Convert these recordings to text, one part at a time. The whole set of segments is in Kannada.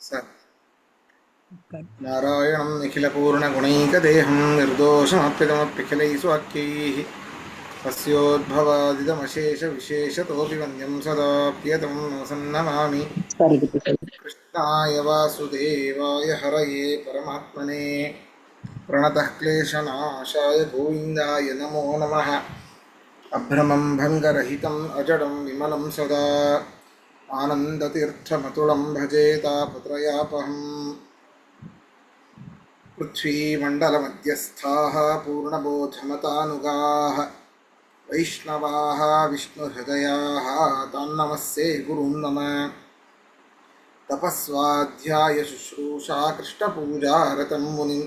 स नारायणं निखिलपूर्णगुणैकदेहं निर्दोषमप्यतमप्यखिलैः स्वाक्यैः तस्योद्भवादिदमशेषविशेषतोऽपि वन्द्यं सदा प्रियतमं नमसन्नमामि। कृष्णाय वासुदेवाय हरये परमात्मने प्रणतः क्लेशनाशाय गोविन्दाय नमो नमः। अभ्रमं भङ्गरहितम् अजडं विमलं सदा आनन्दतीर्थमतुलं भजे तापत्रयापहम्। पृथ्वीमण्डलमध्यस्थाः पूर्णबोधमतानुगाः वैष्णवाः विष्णुहृदयाः तान्नमस्ये गुरुं नम। तपस्वाध्यायशुश्रूषा कृष्णपूजारतं मुनिं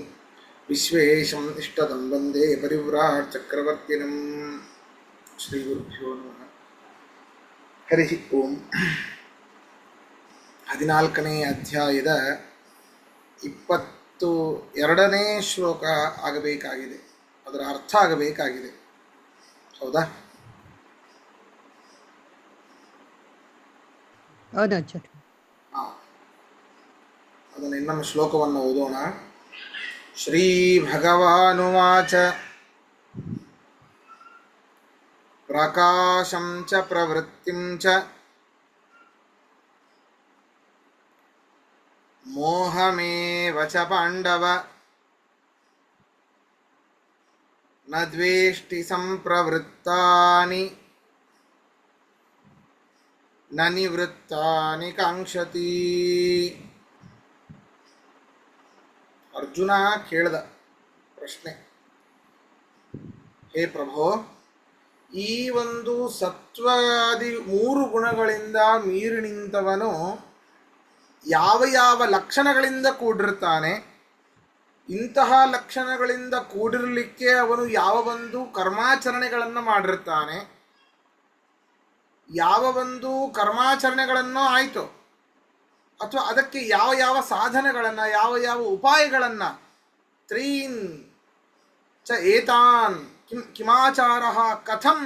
विश्वेशम् इष्टदं वन्दे परिव्राट् चक्रवर्तिनम्। श्रीगुरुभ्यो नमः। हरिः ओम्। 14ನೇ ಅಧ್ಯಾಯದ 22ನೇ ಶ್ಲೋಕ ಆಗಬೇಕಾಗಿದೆ. ಅದರ ಅರ್ಥ ಆಗಬೇಕಾಗಿದೆ. ಹೌದಾ? ಅದನ್ನು ಇನ್ನೊಮ್ಮೆ ಶ್ಲೋಕವನ್ನು ಓದೋಣ. ಶ್ರೀ ಭಗವಾನುವಾಚ ಪ್ರಕಾಶಂ ಚ ಪ್ರವೃತ್ತಿಂ ಚ ಮೋಹಮೇವ ಚ ಪಾಂಡವ ನ ದ್ವೇಷ್ಟಿ ಸಂಪ್ರವೃತ್ತಾನಿ ನ ನಿವೃತ್ತಾನಿ ಕಾಂಕ್ಷತಿ. ಅರ್ಜುನ ಕೇಳಿದ ಪ್ರಶ್ನೆ, ಹೇ ಪ್ರಭೋ, ಈ ಒಂದು ಸತ್ವಾದಿ 3 ಗುಣಗಳಿಂದ ಮೀರಿ ನಿಂತವನು ಯಾವ ಯಾವ ಲಕ್ಷಣಗಳಿಂದ ಕೂಡಿರ್ತಾನೆ? ಇಂತಹ ಲಕ್ಷಣಗಳಿಂದ ಕೂಡಿರಲಿಕ್ಕೆ ಅವನು ಯಾವ ಒಂದು ಕರ್ಮಾಚರಣೆಗಳನ್ನು ಮಾಡಿರ್ತಾನೆ? ಯಾವ ಒಂದು ಕರ್ಮಾಚರಣೆಗಳನ್ನು ಆಯಿತು ಅಥವಾ ಅದಕ್ಕೆ ಯಾವ ಯಾವ ಸಾಧನಗಳನ್ನು, ಯಾವ ಯಾವ ಉಪಾಯಗಳನ್ನು, ತ್ರೀನ್ ಚ ಏತಾನ್ ಕಿಮಾಚಾರ ಕಥಂ,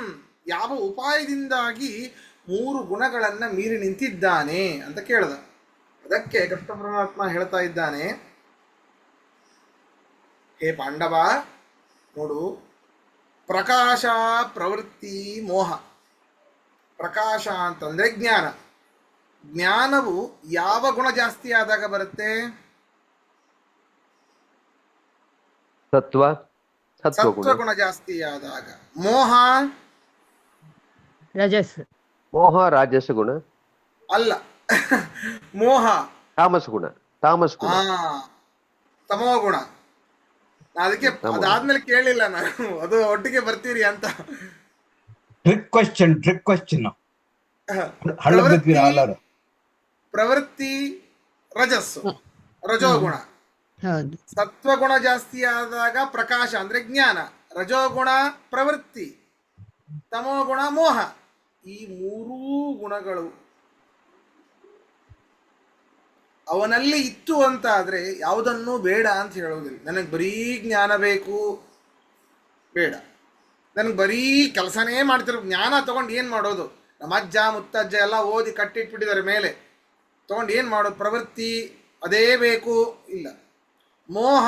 ಯಾವ ಉಪಾಯದಿಂದಾಗಿ 3 ಗುಣಗಳನ್ನು ಮೀರಿ ನಿಂತಿದ್ದಾನೆ ಅಂತ ಕೇಳಿದ. ಅದಕ್ಕೆ ಕೃಷ್ಣ ಪರಮಾತ್ಮ ಹೇಳ್ತಾ ಇದ್ದಾನೆ, ಹೇ ಪಾಂಡವ, ನೋಡು, ಪ್ರಕಾಶ, ಪ್ರವೃತ್ತಿ, ಮೋಹ. ಪ್ರಕಾಶ ಅಂತಂದ್ರೆ ಜ್ಞಾನ. ಜ್ಞಾನವು ಯಾವ ಗುಣ ಜಾಸ್ತಿ ಆದಾಗ ಬರುತ್ತೆ? ಸತ್ವಗುಣ ಜಾಸ್ತಿ ಆದಾಗ. ಮೋಹ ಮೋಹ ರಾಜಸ ಗುಣ ಅಲ್ಲ, ಮೋಹ ತಾಮಸ ಗುಣ. ತಮೋ ಗುಣ. ಅದಕ್ಕೆ ಅದಾದ್ಮೇಲೆ ಕೇಳಿಲ್ಲ ನಾನು, ಅದು ಒಟ್ಟಿಗೆ ಬರ್ತೀರಿ ಅಂತ. ಟ್ರಿಕ್ ಕ್ವೆಶ್ಚನ್ ಪ್ರವೃತ್ತಿ ರಜಸ್ಸು, ರಜೋಗುಣ. ಸತ್ವಗುಣ ಜಾಸ್ತಿ ಆದಾಗ ಪ್ರಕಾಶ ಅಂದ್ರೆ ಜ್ಞಾನ, ರಜೋಗುಣ ಪ್ರವೃತ್ತಿ, ತಮೋಗುಣ ಮೋಹ. ಈ 3 ಗುಣಗಳು ಅವನಲ್ಲಿ ಇತ್ತು ಅಂತ ಆದರೆ ಯಾವುದನ್ನೂ ಬೇಡ ಅಂತ ಹೇಳೋದಿಲ್ಲ. ನನಗೆ ಬರೀ ಜ್ಞಾನ ಬೇಕು, ಬೇಡ. ನನಗೆ ಬರೀ ಕೆಲಸನೇ ಮಾಡ್ತಿರೋ ಜ್ಞಾನ ತಗೊಂಡು ಏನು ಮಾಡೋದು? ನಮ್ಮ ಅಜ್ಜ ಮುತ್ತಜ್ಜ ಎಲ್ಲ ಓದಿ ಕಟ್ಟಿಟ್ಬಿಟ್ಟಿದ್ದಾರೆ ಮೇಲೆ, ತಗೊಂಡು ಏನು ಮಾಡೋದು? ಪ್ರವೃತ್ತಿ ಅದೇ ಬೇಕು, ಇಲ್ಲ. ಮೋಹ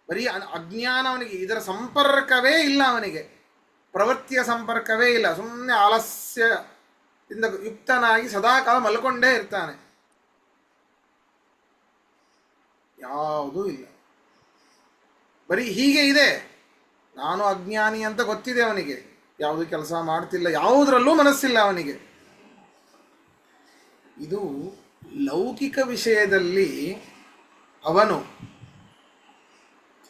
ಬರೀ ಅಜ್ಞಾನ, ಅವನಿಗೆ ಇದರ ಸಂಪರ್ಕವೇ ಇಲ್ಲ, ಅವನಿಗೆ ಪ್ರವೃತ್ತಿಯ ಸಂಪರ್ಕವೇ ಇಲ್ಲ. ಸುಮ್ಮನೆ ಆಲಸ್ಯದಿಂದ ಯುಕ್ತನಾಗಿ ಸದಾಕಾಲ ಮಲ್ಕೊಂಡೇ ಇರ್ತಾನೆ, ಯಾವುದೂ ಇಲ್ಲ. ಬರೀ ಹೀಗೆ ಇದೆ. ನಾನು ಅಜ್ಞಾನಿ ಅಂತ ಗೊತ್ತಿದೆ ಅವನಿಗೆ, ಯಾವುದು ಕೆಲಸ ಮಾಡ್ತಿಲ್ಲ, ಯಾವುದರಲ್ಲೂ ಮನಸ್ಸಿಲ್ಲ ಅವನಿಗೆ. ಇದು ಲೌಕಿಕ ವಿಷಯದಲ್ಲಿ ಅವನು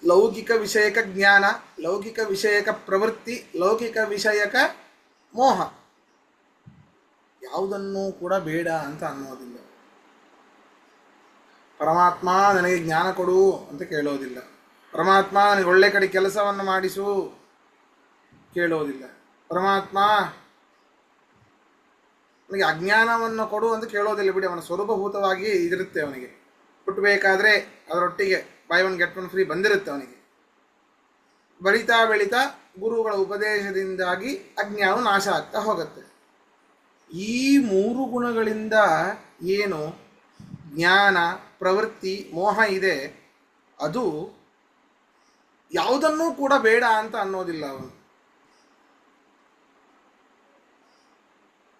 ಲೌಕಿಕ ವಿಷಯಕ ಜ್ಞಾನ, ಲೌಕಿಕ ವಿಷಯಕ ಪ್ರವೃತ್ತಿ, ಲೌಕಿಕ ವಿಷಯಕ ಮೋಹ, ಯಾವುದನ್ನೂ ಕೂಡ ಬೇಡ ಅಂತ ಅನ್ನೋದಿಲ್ಲ. ಪರಮಾತ್ಮ ನನಗೆ ಜ್ಞಾನ ಕೊಡು ಅಂತ ಕೇಳೋದಿಲ್ಲ. ಪರಮಾತ್ಮ ನನಗೆ ಒಳ್ಳೆ ಕಡೆ ಕೆಲಸವನ್ನು ಮಾಡಿಸು ಕೇಳೋದಿಲ್ಲ. ಪರಮಾತ್ಮ ನನಗೆ ಅಜ್ಞಾನವನ್ನು ಕೊಡು ಅಂತ ಕೇಳೋದಿಲ್ಲ. ಬಿಡಿ, ಅವನ ಸ್ವರೂಪಭೂತವಾಗಿ ಇದಿರುತ್ತೆ. ಅವನಿಗೆ ಹುಟ್ಟಬೇಕಾದ್ರೆ ಅದರೊಟ್ಟಿಗೆ by one get one free ಬಂದಿರುತ್ತೆ ಅವನಿಗೆ. ಬೆಳೀತಾ ಬೆಳೀತಾ ಗುರುಗಳ ಉಪದೇಶದಿಂದಾಗಿ ಅಜ್ಞಾನ ನಾಶ ಆಗ್ತಾ ಹೋಗುತ್ತೆ. ಈ 3 ಗುಣಗಳಿಂದ ಏನು ಜ್ಞಾನ, ಪ್ರವೃತ್ತಿ, ಮೋಹ ಇದೆ, ಅದು ಯಾವುದನ್ನೂ ಕೂಡ ಬೇಡ ಅಂತ ಅನ್ನೋದಿಲ್ಲ ಅವನು.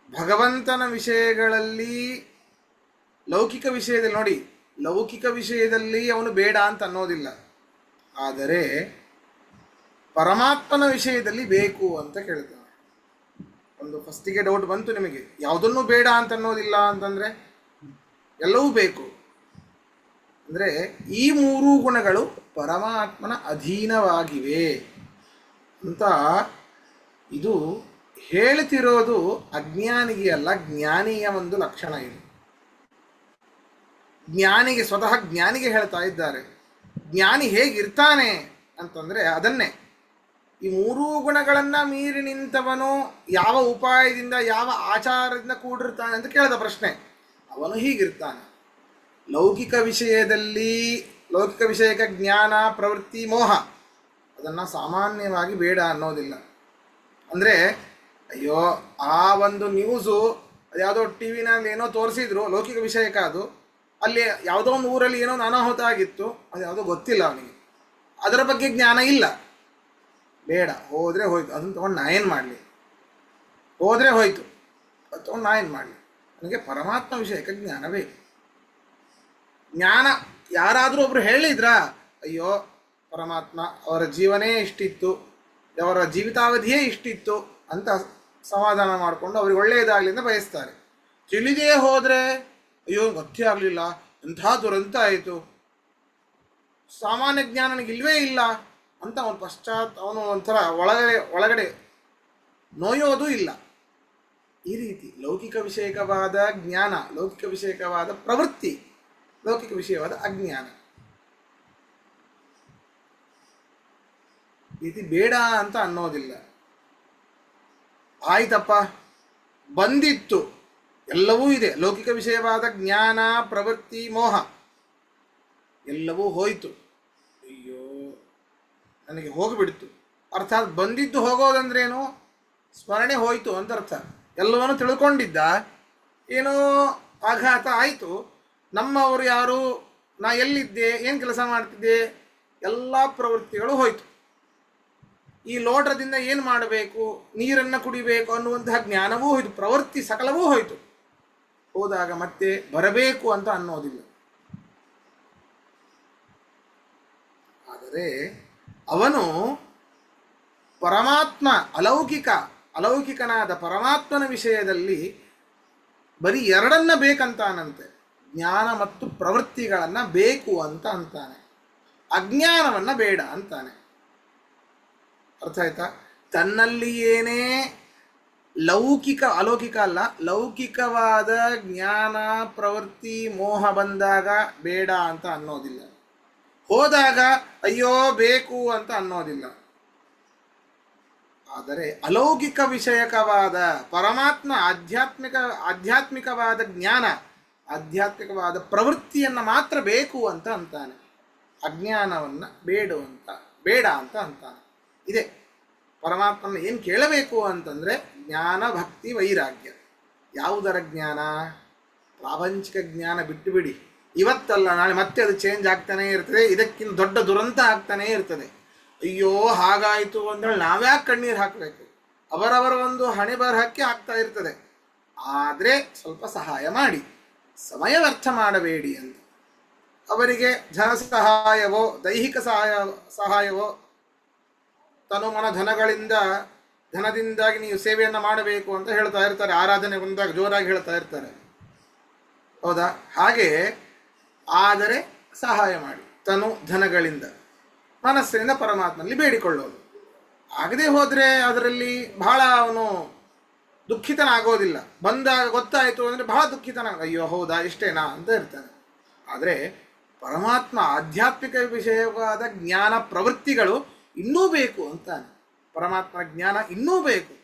ಭಗವಂತನ ವಿಷಯಗಳಲ್ಲಿ, ಲೌಕಿಕ ವಿಷಯದಲ್ಲಿ ನೋಡಿ, ಲೌಕಿಕ ವಿಷಯದಲ್ಲಿ ಅವನು ಬೇಡ ಅಂತ ಅನ್ನೋದಿಲ್ಲ. ಆದರೆ ಪರಮಾತ್ಮನ ವಿಷಯದಲ್ಲಿ ಬೇಕು ಅಂತ ಕೇಳ್ತಾನೆ. ಒಂದು ಫಸ್ಟಿಗೆ ಡೌಟ್ ಬಂತು ನಿಮಗೆ, ಯಾವುದನ್ನೂ ಬೇಡ ಅಂತ ಅನ್ನೋದಿಲ್ಲ ಅಂತಂದರೆ ಎಲ್ಲವೂ ಬೇಕು ಅಂದರೆ ಈ ಮೂರೂ ಗುಣಗಳು ಪರಮಾತ್ಮನ ಅಧೀನವಾಗಿವೆ ಅಂತ. ಇದು ಹೇಳ್ತಿರೋದು ಅಜ್ಞಾನಿಗೆ ಅಲ್ಲ, ಜ್ಞಾನಿಯ ಒಂದು ಲಕ್ಷಣ ಇದು. ಜ್ಞಾನಿಗೆ, ಸ್ವತಃ ಜ್ಞಾನಿಗೆ ಹೇಳ್ತಾ ಇದ್ದಾರೆ. ಜ್ಞಾನಿ ಹೇಗಿರ್ತಾನೆ ಅಂತಂದರೆ ಅದನ್ನೇ, ಈ ಮೂರೂ ಗುಣಗಳನ್ನು ಮೀರಿ ನಿಂತವನು ಯಾವ ಉಪಾಯದಿಂದ, ಯಾವ ಆಚಾರದಿಂದ ಕೂಡಿರ್ತಾನೆ ಅಂತ ಕೇಳಿದ ಪ್ರಶ್ನೆ. ಅವನು ಹೀಗಿರ್ತಾನೆ. ಲೌಕಿಕ ವಿಷಯದಲ್ಲಿ, ಲೌಕಿಕ ವಿಷಯಕ ಜ್ಞಾನ, ಪ್ರವೃತ್ತಿ, ಮೋಹ ಅದನ್ನು ಸಾಮಾನ್ಯವಾಗಿ ಬೇಡ ಅನ್ನೋದಿಲ್ಲ. ಅಂದರೆ ಅಯ್ಯೋ ಆ ಒಂದು ನ್ಯೂಸು ಯಾವುದೋ ಟಿ ವಿನಲ್ಲಿ ಏನೋ ತೋರಿಸಿದ್ರು, ಲೌಕಿಕ ವಿಷಯಕ ಅದು, ಅಲ್ಲಿ ಯಾವುದೋ ಒಂದು ಊರಲ್ಲಿ ಏನೋ ಅನಾಹುತ ಆಗಿತ್ತು, ಅದು ಯಾವುದೋ ಗೊತ್ತಿಲ್ಲ ಅವನಿಗೆ, ಅದರ ಬಗ್ಗೆ ಜ್ಞಾನ ಇಲ್ಲ, ಬೇಡ, ಹೋದರೆ ಹೋಯ್ತು, ಅದನ್ನು ತೊಗೊಂಡು ನಾ ಏನು ಮಾಡಲಿ, ಹೋದರೆ ಹೋಯ್ತು, ಅದು ತೊಗೊಂಡು ನಾ ಏನು ಮಾಡಲಿ, ನನಗೆ ಪರಮಾತ್ಮ ವಿಷಯಕ್ಕೆ ಜ್ಞಾನ ಬೇಕು. ಜ್ಞಾನ ಯಾರಾದರೂ ಒಬ್ರು ಹೇಳಿದ್ರಾ, ಅಯ್ಯೋ ಪರಮಾತ್ಮ ಅವರ ಜೀವನೇ ಇಷ್ಟಿತ್ತು, ಅವರ ಜೀವಿತಾವಧಿಯೇ ಇಷ್ಟಿತ್ತು ಅಂತ ಸಮಾಧಾನ ಮಾಡಿಕೊಂಡು ಅವ್ರಿಗೆ ಒಳ್ಳೆಯದಾಗಲಿ ಅಂತ ಬಯಸ್ತಾರೆ. ತಿಳಿದೇ ಹೋದರೆ ಅಯ್ಯೋ ಗೊತ್ತೇ ಆಗಲಿಲ್ಲ, ಎಂಥ ದುರಂತ ಆಯಿತು, ಸಾಮಾನ್ಯ ಜ್ಞಾನ ನನಗೆ ಇಲ್ಲವೇ ಇಲ್ಲ ಅಂತ ಅವನು ಒಂಥರ ಒಳಗಡೆ ನೋಯೋದು ಇಲ್ಲ. ಈ ರೀತಿ ಲೌಕಿಕ ವಿಷಯಕವಾದ ಜ್ಞಾನ, ಲೌಕಿಕ ವಿಷಯಕವಾದ ಪ್ರವೃತ್ತಿ, ಲೌಕಿಕ ವಿಷಯವಾದ ಅಜ್ಞಾನ, ರೀತಿ ಬೇಡ ಅಂತ ಅನ್ನೋದಿಲ್ಲ. ಆಯ್ತಪ್ಪ, ಬಂದಿತ್ತು, ಎಲ್ಲವೂ ಇದೆ, ಲೌಕಿಕ ವಿಷಯವಾದ ಜ್ಞಾನ, ಪ್ರವೃತ್ತಿ, ಮೋಹ ಎಲ್ಲವೂ ಹೋಯಿತು, ಅಯ್ಯೋ ನನಗೆ ಹೋಗಿಬಿಡ್ತು. ಅರ್ಥಾತ್ ಬಂದಿದ್ದು ಹೋಗೋದಂದ್ರೇನು, ಸ್ಮರಣೆ ಹೋಯಿತು ಅಂತ ಅರ್ಥ. ಎಲ್ಲವನ್ನೂ ತಿಳ್ಕೊಂಡಿದ್ದ, ಏನೋ ಆಘಾತ ಆಯಿತು, ನಮ್ಮವರು ಯಾರು, ನಾ ಎಲ್ಲಿದ್ದೆ, ಏನು ಕೆಲಸ ಮಾಡ್ತಿದ್ದೆ, ಎಲ್ಲ ಪ್ರವೃತ್ತಿಗಳು ಹೋಯಿತು. ಈ ಲೋಟದಿಂದ ಏನು ಮಾಡಬೇಕು, ನೀರನ್ನು ಕುಡಿಬೇಕು ಅನ್ನುವಂತಹ ಜ್ಞಾನವೂ ಹೋಯಿತು, ಪ್ರವೃತ್ತಿ ಸಕಲವೂ ಹೋಯಿತು. ಹೋದಾಗ ಮತ್ತೆ ಬರಬೇಕು ಅಂತ ಅನ್ನೋದಿಲ್ಲ. ಆದರೆ ಅವನು ಪರಮಾತ್ಮ, ಅಲೌಕಿಕನಾದ ಪರಮಾತ್ಮನ ವಿಷಯದಲ್ಲಿ ಬರೀ ಎರಡನ್ನ ಬೇಕಂತಾನಂತೆ, ಜ್ಞಾನ ಮತ್ತು ಪ್ರವೃತ್ತಿಗಳನ್ನು ಬೇಕು ಅಂತ ಅಂತಾನೆ, ಅಜ್ಞಾನವನ್ನು ಬೇಡ ಅಂತಾನೆ. ಅರ್ಥ ಆಯ್ತಾ? ತನ್ನಲ್ಲಿ ಏನೇ ಲೌಕಿಕ, ಅಲೌಕಿಕ ಅಲ್ಲ, ಲೌಕಿಕವಾದ ಜ್ಞಾನ, ಪ್ರವೃತ್ತಿ, ಮೋಹ ಬಂದಾಗ ಬೇಡ ಅಂತ ಅನ್ನೋದಿಲ್ಲ, ಹೋದಾಗ ಅಯ್ಯೋ ಬೇಕು ಅಂತ ಅನ್ನೋದಿಲ್ಲ. ಆದರೆ ಅಲೌಕಿಕ ವಿಷಯಕವಾದ ಪರಮಾತ್ಮ, ಆಧ್ಯಾತ್ಮಿಕವಾದ ಜ್ಞಾನ, ಆಧ್ಯಾತ್ಮಿಕವಾದ ಪ್ರವೃತ್ತಿಯನ್ನು ಮಾತ್ರ ಬೇಕು ಅಂತ ಅಂತಾನೆ, ಅಜ್ಞಾನವನ್ನು ಬೇಡ ಅಂತ ಅಂತಾನೆ. ಇದೆ ಪರಮಾತ್ಮನ ಏನು ಕೇಳಬೇಕು ಅಂತಂದರೆ ಜ್ಞಾನ, ಭಕ್ತಿ, ವೈರಾಗ್ಯ. ಯಾವುದರ ಜ್ಞಾನ? ಪ್ರಾಪಂಚಿಕ ಜ್ಞಾನ ಬಿಟ್ಟು ಬಿಡಿ, ಇವತ್ತಲ್ಲ ನಾಳೆ ಮತ್ತೆ ಅದು ಚೇಂಜ್ ಆಗ್ತಾನೇ ಇರ್ತದೆ, ಇದಕ್ಕಿಂತ ದೊಡ್ಡ ದುರಂತ ಆಗ್ತಾನೇ ಇರ್ತದೆ. ಅಯ್ಯೋ ಹಾಗಾಯಿತು ಅಂದೇಳಿ ನಾವ್ಯಾಕೆ ಕಣ್ಣೀರು ಹಾಕಬೇಕು? ಅವರವರ ಒಂದು ಹಣೆ ಬರಹಕ್ಕೆ ಆಗ್ತಾ ಇರ್ತದೆ. ಆದರೆ ಸ್ವಲ್ಪ ಸಹಾಯ ಮಾಡಿ, ಸಮಯ ವ್ಯರ್ಥ ಮಾಡಬೇಡಿ ಅಂತ. ಅವರಿಗೆ ಧನ ಸಹಾಯವೋ, ದೈಹಿಕ ಸಹಾಯವೋ, ತನುಮನ ಧನದಿಂದಾಗಿ ನೀವು ಸೇವೆಯನ್ನು ಮಾಡಬೇಕು ಅಂತ ಹೇಳ್ತಾ ಇರ್ತಾರೆ, ಆರಾಧನೆ ಬಂದಾಗ ಜೋರಾಗಿ ಹೇಳ್ತಾ ಇರ್ತಾರೆ, ಹೌದಾ? ಹಾಗೆ ಆದರೆ ಸಹಾಯ ಮಾಡಿ, ಧನಗಳಿಂದ, ಮನಸ್ಸಿನಿಂದ ಪರಮಾತ್ಮನಲ್ಲಿ ಬೇಡಿಕೊಳ್ಳೋದು. ಆಗದೆ ಹೋದರೆ ಅದರಲ್ಲಿ ಬಹಳ ಅವನು ದುಃಖಿತನಾಗೋದಿಲ್ಲ. ಬಂದಾಗ ಗೊತ್ತಾಯಿತು ಅಂದರೆ ಬಹಳ ಅಯ್ಯೋ ಹೌದಾ ಇಷ್ಟೇನಾ ಅಂತ ಇರ್ತಾನೆ. ಆದರೆ ಪರಮಾತ್ಮ ಆಧ್ಯಾತ್ಮಿಕ ವಿಷಯವಾದ ಜ್ಞಾನ, ಪ್ರವೃತ್ತಿಗಳು ಇನ್ನೂ ಬೇಕು ಅಂತಾನೆ. ಪರಮಾತ್ಮ ಜ್ಞಾನ ಇನ್ನೂ ಬೇಕು.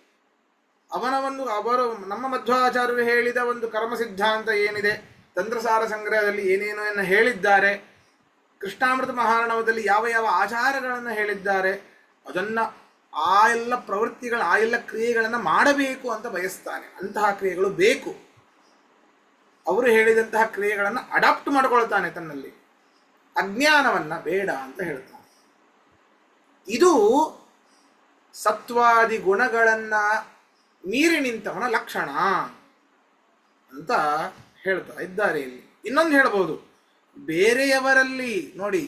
ಅವರು ನಮ್ಮ ಮಧ್ವಾಚಾರ್ಯರು ಹೇಳಿದ ಒಂದು ಕರ್ಮ ಸಿದ್ಧಾಂತ ಏನಿದೆ, ತಂತ್ರಸಾರ ಸಂಗ್ರಹದಲ್ಲಿ ಏನೇನೋ ಹೇಳಿದ್ದಾರೆ, ಕೃಷ್ಣಾಮೃತ ಮಹಾರ್ಣವದಲ್ಲಿ ಯಾವ ಯಾವ ಆಚಾರಗಳನ್ನು ಹೇಳಿದ್ದಾರೆ, ಅದನ್ನು ಆ ಎಲ್ಲ ಪ್ರವೃತ್ತಿಗಳು, ಆ ಎಲ್ಲ ಕ್ರಿಯೆಗಳನ್ನು ಮಾಡಬೇಕು ಅಂತ ಬಯಸ್ತಾನೆ. ಅಂತಹ ಕ್ರಿಯೆಗಳು ಬೇಕು. ಅವರು ಹೇಳಿದಂತಹ ಕ್ರಿಯೆಗಳನ್ನು ಅಡಾಪ್ಟ್ ಮಾಡಿಕೊಳ್ತಾನೆ ತನ್ನಲ್ಲಿ. ಅಜ್ಞಾನವನ್ನ ಬೇಡ ಅಂತ ಹೇಳ್ತಾನೆ. ಇದು ಸತ್ವಾದಿ ಗುಣಗಳನ್ನ ಮೀರಿ ನಿಂತವನ ಲಕ್ಷಣ ಅಂತ ಹೇಳ್ತಾ ಇದ್ದಾರೆ ಇಲ್ಲಿ. ಇನ್ನೊಂದು ಹೇಳ್ಬೋದು, ಬೇರೆಯವರಲ್ಲಿ ನೋಡಿ,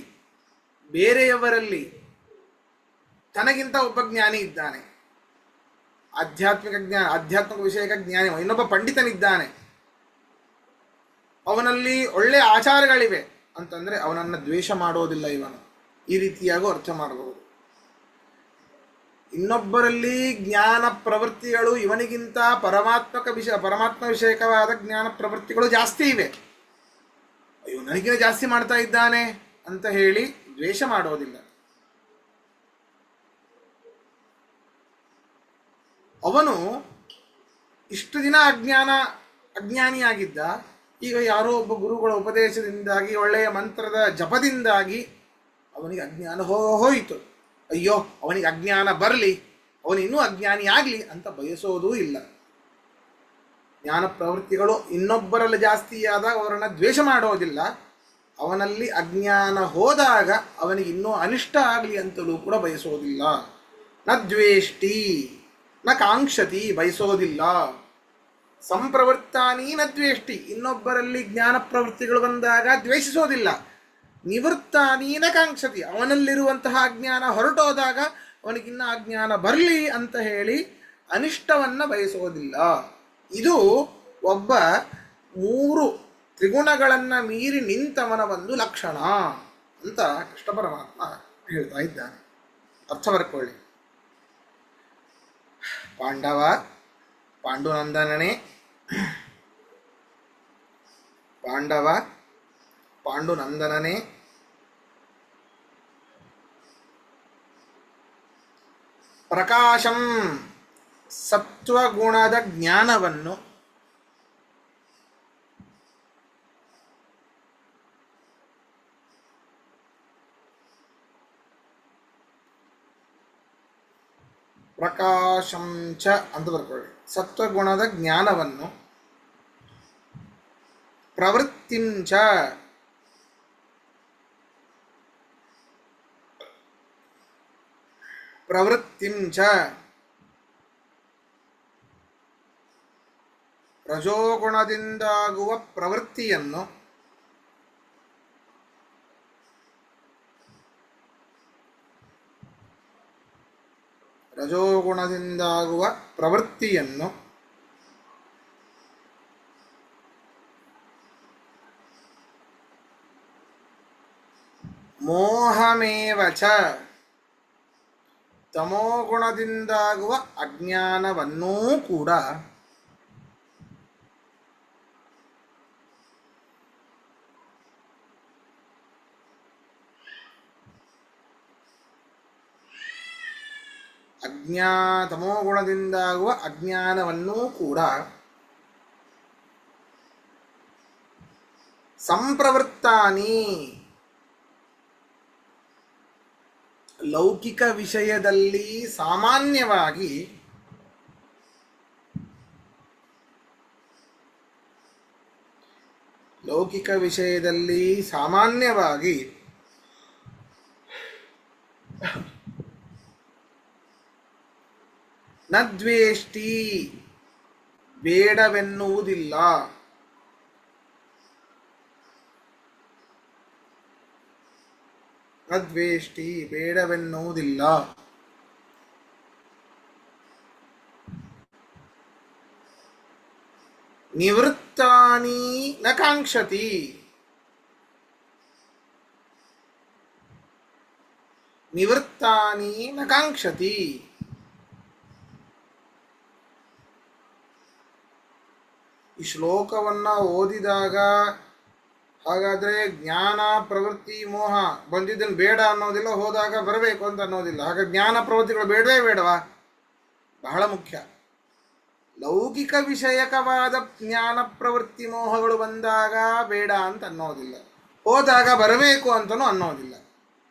ಬೇರೆಯವರಲ್ಲಿ ತನಗಿಂತ ಒಬ್ಬ ಜ್ಞಾನಿ ಇದ್ದಾನೆ, ಆಧ್ಯಾತ್ಮಿಕ ವಿಷಯಕ ಜ್ಞಾನಿ, ಇನ್ನೊಬ್ಬ ಪಂಡಿತನಿದ್ದಾನೆ, ಅವನಲ್ಲಿ ಒಳ್ಳೆಯ ಆಚಾರಗಳಿವೆ ಅಂತಂದ್ರೆ ಅವನನ್ನು ದ್ವೇಷ ಮಾಡೋದಿಲ್ಲ ಇವನು. ಈ ರೀತಿಯಾಗೂ ಅರ್ಥ ಮಾಡಬಹುದು. ಇನ್ನೊಬ್ಬರಲ್ಲಿ ಜ್ಞಾನ ಪ್ರವೃತ್ತಿಗಳು ಇವನಿಗಿಂತ ಪರಮಾತ್ಮ ವಿಷಯಕವಾದ ಜ್ಞಾನ ಪ್ರವೃತ್ತಿಗಳು ಜಾಸ್ತಿ ಇವೆ, ಅಯ್ಯೋ ನನಗಿಂತ ಜಾಸ್ತಿ ಮಾಡ್ತಾ ಇದ್ದಾನೆ ಅಂತ ಹೇಳಿ ದ್ವೇಷ ಮಾಡೋದಿಲ್ಲ. ಅವನು ಇಷ್ಟು ದಿನ ಅಜ್ಞಾನಿಯಾಗಿದ್ದ, ಈಗ ಯಾರೋ ಒಬ್ಬ ಗುರುಗಳ ಉಪದೇಶದಿಂದಾಗಿ, ಒಳ್ಳೆಯ ಮಂತ್ರದ ಜಪದಿಂದಾಗಿ ಅವನಿಗೆ ಅಜ್ಞಾನ ಹೋಯಿತು. ಅಯ್ಯೋ ಅವನಿಗೆ ಅಜ್ಞಾನ ಬರಲಿ, ಅವನಿನ್ನೂ ಅಜ್ಞಾನಿ ಆಗಲಿ ಅಂತ ಬಯಸೋದೂ ಇಲ್ಲ. ಜ್ಞಾನ ಪ್ರವೃತ್ತಿಗಳು ಇನ್ನೊಬ್ಬರಲ್ಲಿ ಜಾಸ್ತಿ ಆದಾಗ ಅವರನ್ನು ದ್ವೇಷ ಮಾಡೋದಿಲ್ಲ. ಅವನಲ್ಲಿ ಅಜ್ಞಾನ ಹೋದಾಗ ಅವನಿಗೆ ಇನ್ನೂ ಅನಿಷ್ಟ ಆಗಲಿ ಅಂತಲೂ ಕೂಡ ಬಯಸೋದಿಲ್ಲ. ನ ದ್ವೇಷ್ಟಿ ನ ಕಾಂಕ್ಷತಿ, ಬಯಸೋದಿಲ್ಲ. ಸಂಪ್ರವೃತ್ತಾನಿ ನ ದ್ವೇಷ್ಟಿ, ಇನ್ನೊಬ್ಬರಲ್ಲಿ ಜ್ಞಾನ ಪ್ರವೃತ್ತಿಗಳು ಬಂದಾಗ ದ್ವೇಷಿಸೋದಿಲ್ಲ. ನಿವೃತ್ತಾನಿ ನ ಕಾಂಕ್ಷತಿ, ಅವನಲ್ಲಿರುವಂತಹ ಅಜ್ಞಾನ ಹೊರಟೋದಾಗ ಅವನಿಗಿನ್ನ ಅಜ್ಞಾನ ಬರಲಿ ಅಂತ ಹೇಳಿ ಅನಿಷ್ಟವನ್ನು ಬಯಸೋದಿಲ್ಲ. ಇದು ಒಬ್ಬ 3 ತ್ರಿಗುಣಗಳನ್ನು ಮೀರಿ ನಿಂತವನ ಒಂದು ಲಕ್ಷಣ ಅಂತ ಕೃಷ್ಣ ಪರಮಾತ್ಮ ಹೇಳ್ತಾ ಇದ್ದಾನೆ. ಅರ್ಥ ಬರ್ಕೊಳ್ಳಿ. ಪಾಂಡುನಂದನನೇ, ಪಾಂಡುನಂದನನೇ, ಪ್ರಕಾಶಂ ಸತ್ವಗುಣದ ಜ್ಞಾನವನ್ನು ಪ್ರಕಾಶಂಚ ಅಂತ ಬರ್ಕೊಳ್ಳಿ. ಸತ್ವಗುಣದ ಜ್ಞಾನವನ್ನು ಪ್ರವೃತ್ತಿಂಚ ರಜೋಗುಣದಿಂದಾಗುವ ಪ್ರವೃತ್ತಿಯನ್ನು ಮೋಹಮೇವಚ, ತಮೋಗುಣದಿಂದಾಗುವ ಅಜ್ಞಾನವನ್ನೂ ಕೂಡ ತಮೋಗುಣದಿಂದಾಗುವ ಅಜ್ಞಾನವನ್ನೂ ಕೂಡ ಸಂಪ್ರವೃತ್ತಾನಿ, ಲೌಕಿಕ ವಿಷಯದಲ್ಲಿ ಸಾಮಾನ್ಯವಾಗಿ ನ ದ್ವೇಷ್ಟಿ, ಬೇಡವೆನ್ನುವುದಿಲ್ಲ. ನಿವೃತ್ತಾನಿ ನ ಕಾಂಕ್ಷತಿ, ಈ ಶ್ಲೋಕವನ್ನ ಓದಿದಾಗ ಹಾಗಾದ್ರೆ ಜ್ಞಾನ ಪ್ರವೃತ್ತಿ ಮೋಹ ಬಂದಿದ್ದನ್ನು ಬೇಡ ಅನ್ನೋದಿಲ್ಲ, ಹೋದಾಗ ಬರಬೇಕು ಅಂತ ಅನ್ನೋದಿಲ್ಲ. ಹಾಗೆ ಜ್ಞಾನ ಪ್ರವೃತ್ತಿಗಳು ಬೇಡವಾ? ಬಹಳ ಮುಖ್ಯ. ಲೌಕಿಕ ವಿಷಯಕವಾದ ಜ್ಞಾನ ಪ್ರವೃತ್ತಿ ಮೋಹಗಳು ಬಂದಾಗ ಬೇಡ ಅಂತ ಅನ್ನೋದಿಲ್ಲ, ಹೋದಾಗ ಬರಬೇಕು ಅಂತನೂ ಅನ್ನೋದಿಲ್ಲ.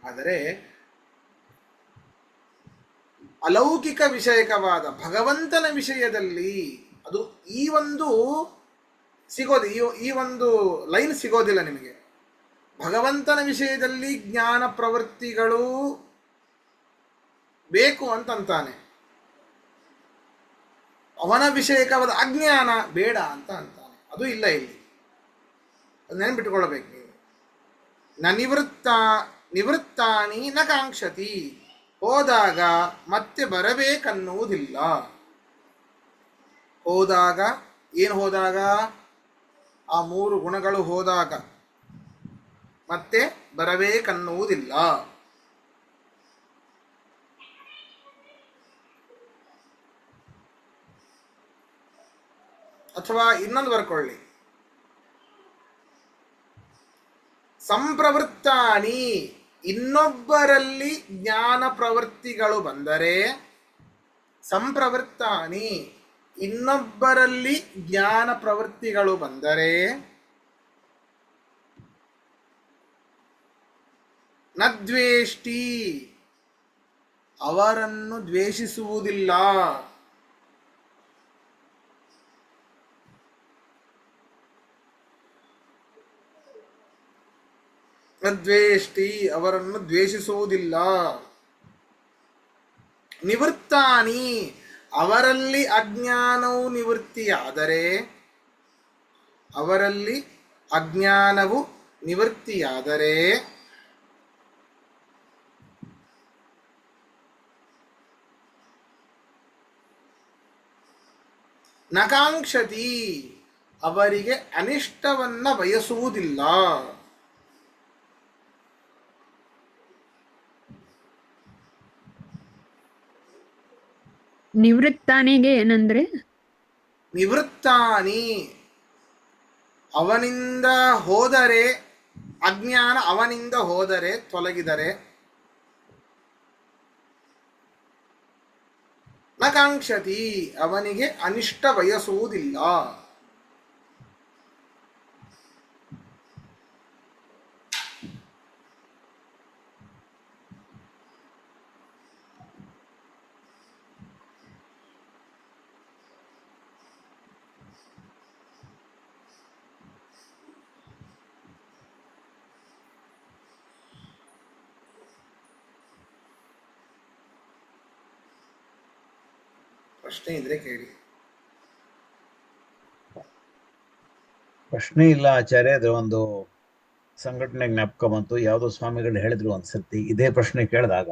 ಆದರೆ ಅಲೌಕಿಕ ವಿಷಯಕವಾದ ಭಗವಂತನ ವಿಷಯದಲ್ಲಿ ಅದು ಈ ಒಂದು ಸಿಗೋದು ಈ ಒಂದು ಲೈನ್ ಸಿಗೋದಿಲ್ಲ ನಿಮಗೆ. ಭಗವಂತನ ವಿಷಯದಲ್ಲಿ ಜ್ಞಾನ ಪ್ರವೃತ್ತಿಗಳು ಬೇಕು ಅಂತಂತಾನೆ, ಅವನ ವಿಷಯಕವಾದ ಅಜ್ಞಾನ ಬೇಡ ಅಂತ ಅಂತಾನೆ. ಅದು ಇಲ್ಲ ಇಲ್ಲಿ, ಅದು ನೆನ್ಪಿಟ್ಕೊಳ್ಬೇಕು ನೀವು. ನಿವೃತ್ತಾನಿ ನ ಕಾಂಕ್ಷತಿ, ಹೋದಾಗ ಮತ್ತೆ ಬರಬೇಕನ್ನುವುದಿಲ್ಲ. ಹೋದಾಗ ಏನು ಹೋದಾಗ? ಆ 3 ಗುಣಗಳು ಹೋದಾಗ ಮತ್ತೆ ಬರಬೇಕನ್ನುವುದಿಲ್ಲ. ಅಥವಾ ಇನ್ನೊಂದು ಬರ್ಕೊಳ್ಳಿ, ಸಂಪ್ರವೃತ್ತಾನಿ, ಇನ್ನೊಬ್ಬರಲ್ಲಿ ಜ್ಞಾನ ಪ್ರವೃತ್ತಿಗಳು ಬಂದರೆ, ಸಂಪ್ರವೃತ್ತಾನಿ ಇನ್ನೊಬ್ಬರಲ್ಲಿ ಜ್ಞಾನ ಪ್ರವೃತ್ತಿಗಳು ಬಂದರೆ, ನ ದ್ವೇಷ್ಟಿ ಅವರನ್ನು ದ್ವೇಷಿಸುವುದಿಲ್ಲ. ದ್ವೇಷ್ಟಿ ಅವರನ್ನು ದ್ವೇಷಿಸುವುದಿಲ್ಲ. ನಿವೃತ್ತಾನಿ ಅವರಲ್ಲಿ ಅಜ್ಞಾನವು ನಿವೃತ್ತಿಯಾದರೆ, ಅವರಲ್ಲಿ ಅಜ್ಞಾನವು ನಿವೃತ್ತಿಯಾದರೆ ನಕಾಂಕ್ಷತಿ ಅವರಿಗೆ ಅನಿಷ್ಟವನ್ನ ಬಯಸುವುದಿಲ್ಲ. ನಿವೃತ್ತಾನಿಗೆ ಏನಂದ್ರೆ? ನಿವೃತ್ತಾನಿ ಅವನಿಂದ ಹೋದರೆ, ಅಜ್ಞಾನ ಅವನಿಂದ ಹೋದರೆ, ತೊಲಗಿದರೆ, ನಕಾಂಕ್ಷತಿ ಅವನಿಗೆ ಅನಿಷ್ಟ ಬಯಸುವುದಿಲ್ಲ. ಪ್ರಶ್ನೆ ಇದ್ರೆ ಕೇಳಿ. ಪ್ರಶ್ನೆ ಇಲ್ಲ ಆಚಾರ್ಯ. ಅದು ಒಂದು ಸಂಘಟನೆ ಜ್ಞಾಪಕ ಬಂತು. ಯಾವುದೋ ಸ್ವಾಮಿಗಳು ಹೇಳಿದ್ರು ಒಂದ್ಸರ್ತಿ ಇದೇ ಪ್ರಶ್ನೆ ಕೇಳಿದಾಗ,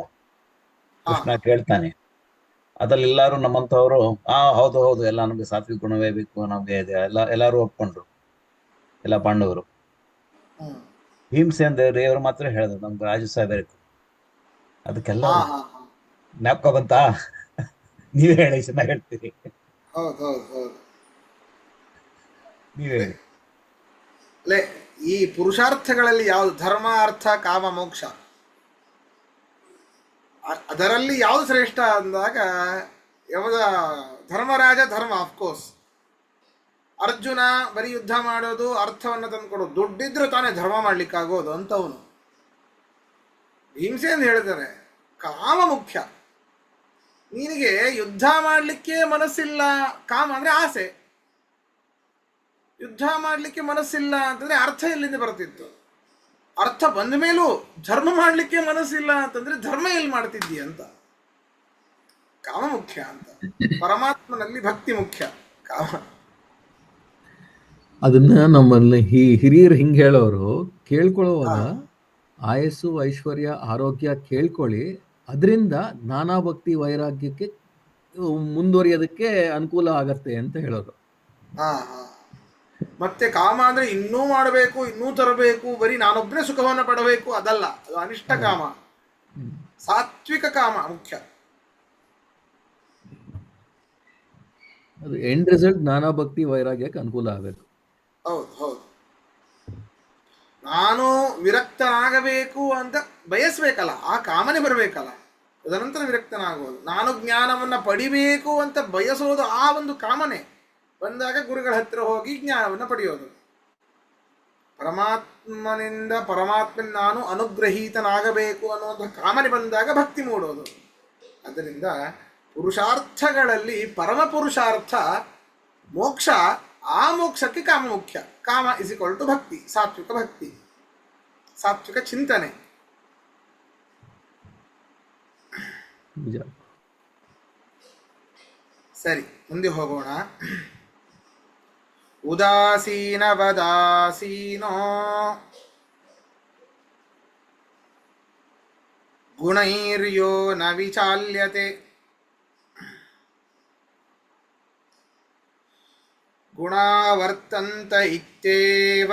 ಕೃಷ್ಣ ಕೇಳ್ತಾನೆ, ಅದ್ರಲ್ಲಿ ಎಲ್ಲಾರು ನಮ್ಮಂತವ್ರು ಹೌದು ಹೌದು ಎಲ್ಲ ನಮ್ಗೆ ಸಾತ್ವಿಕ ಗುಣವೇ ಬೇಕು, ನಮ್ಗೆ ಎಲ್ಲಾರು ಒಪ್ಕೊಂಡ್ರು, ಎಲ್ಲ ಪಾಂಡವರು. ಭೀಮಸೇನ್ ದೇವರು ಮಾತ್ರ ಹೇಳಿದ್ರು ನಮ್ಗೆ ರಾಜಸ ಬೇಕು. ಅದಕ್ಕೆಲ್ಲ ಜ್ಞಾಪಕ ಬಂತಾ? ನೀವೇ ಹೇಳಿ, ಚೆನ್ನಾಗಿ ಹೇಳ್ತೀರಿ. ನೀವೇ ಹೇಳಿ. ಅಲ್ಲೇ ಈ ಪುರುಷಾರ್ಥಗಳಲ್ಲಿ ಯಾವುದು ಧರ್ಮ, ಅರ್ಥ, ಕಾಮ, ಮೋಕ್ಷ, ಅದರಲ್ಲಿ ಯಾವುದು ಶ್ರೇಷ್ಠ ಅಂದಾಗ ಯಾವ್ದ? ಧರ್ಮರಾಜ ಧರ್ಮ, ಆಫ್ಕೋರ್ಸ್. ಅರ್ಜುನ ಬರೀ ಯುದ್ಧ ಮಾಡೋದು, ಅರ್ಥವನ್ನು ತಂದುಕೊಡೋದು. ದುಡ್ಡಿದ್ರೆ ತಾನೇ ಧರ್ಮ ಮಾಡ್ಲಿಕ್ಕಾಗೋದು ಅಂತವನು. ಹಿಂಸೆ ಅಂತ ಹೇಳಿದ್ದಾರೆ ಕಾಮ ಮುಖ್ಯ. ನಿನಗೆ ಯುದ್ಧ ಮಾಡಲಿಕ್ಕೆ ಮನಸ್ಸಿಲ್ಲ, ಕಾಮ ಅಂದ್ರೆ ಆಸೆ. ಯುದ್ಧ ಮಾಡಲಿಕ್ಕೆ ಮನಸ್ಸಿಲ್ಲ ಅಂತಂದ್ರೆ ಅರ್ಥ ಎಲ್ಲಿಂದ ಬರ್ತಿತ್ತು? ಅರ್ಥ ಬಂದ ಮೇಲೂ ಧರ್ಮ ಮಾಡಲಿಕ್ಕೆ ಮನಸ್ಸಿಲ್ಲ ಅಂತಂದ್ರೆ ಧರ್ಮ ಎಲ್ಲಿ ಮಾಡ್ತಿದ್ದೀಯ ಅಂತ. ಕಾಮ ಮುಖ್ಯ ಅಂತ. ಪರಮಾತ್ಮನಲ್ಲಿ ಭಕ್ತಿ ಮುಖ್ಯ, ಕಾಮ. ಅದನ್ನ ನಮ್ಮಲ್ಲಿ ಹಿರಿಯರು ಹಿಂಗೆ ಹೇಳೋರು, ಕೇಳ್ಕೊಳ್ಳುವಾಗ ಆಯಸ್ಸು, ಐಶ್ವರ್ಯ, ಆರೋಗ್ಯ ಕೇಳ್ಕೊಳ್ಳಿ, ಅದರಿಂದ ಜ್ಞಾನಭಕ್ತಿ ವೈರಾಗ್ಯಕ್ಕೆ ಮುಂದುವರಿಯೋದಕ್ಕೆ ಅನುಕೂಲ ಆಗತ್ತೆ ಅಂತ ಹೇಳೋರು. ಮತ್ತೆ ಕಾಮ ಅಂದ್ರೆ ಇನ್ನೂ ಮಾಡಬೇಕು, ಇನ್ನೂ ತರಬೇಕು, ಬರೀ ನಾನೊಬ್ಬನೇ ಸುಖವನ್ನು ಪಡಬೇಕು, ಅದಲ್ಲ. ಅದು ಅನಿಷ್ಟ ಕಾಮ. ಸಾತ್ವಿಕ ಕಾಮ ಮುಖ್ಯ. ಅದು ಎಂಡ್ ರಿಸಲ್ಟ್ ಜ್ಞಾನಭಕ್ತಿ ವೈರಾಗ್ಯಕ್ಕೆ ಅನುಕೂಲ ಆಗಬೇಕು. ಹೌದು ಹೌದು. ನಾನು ವಿರಕ್ತನಾಗಬೇಕು ಅಂತ ಬಯಸ್ಬೇಕಲ್ಲ, ಆ ಕಾಮನೆ ಬರಬೇಕಲ್ಲ, ತದನಂತರ ವಿರಕ್ತನಾಗುವುದು. ನಾನು ಜ್ಞಾನವನ್ನ ಪಡಿಬೇಕು ಅಂತ ಬಯಸೋದು ಆ ಒಂದು ಕಾಮನೆ ಬಂದಾಗ ಗುರುಗಳ ಹತ್ತಿರ ಹೋಗಿ ಜ್ಞಾನವನ್ನು ಪಡೆಯೋದು. ಪರಮಾತ್ಮನ ನಾನು ಅನುಗ್ರಹೀತನಾಗಬೇಕು ಅನ್ನುವಂಥ ಕಾಮನೆ ಬಂದಾಗ ಭಕ್ತಿ ಮೂಡೋದು. ಅದರಿಂದ ಪುರುಷಾರ್ಥಗಳಲ್ಲಿ ಪರಮ ಪುರುಷಾರ್ಥ ಮೋಕ್ಷ, ಆ ಮೋಕ್ಷಕ್ಕೆ ಕಾಮ ಮುಖ್ಯ. ಕಾಮ ಇಸ್ ಈಕ್ವಲ್ ಟು ಭಕ್ತಿ, ಸಾತ್ವಿಕ ಭಕ್ತಿ, ಸಾತ್ವಿಕ ಚಿಂತನೆ. ನಿಜ. ಸರಿ, ಮುಂದೆ ಹೋಗೋಣ. ಉದಾಸೀನವದಾಸೀನೋ ಗುಣೈರ್ಯೋ ನ ವಿಚಾಲ್ಯತೆ. ಗುಣಾ ವರ್ತಂತ ಇತ್ಯೇವ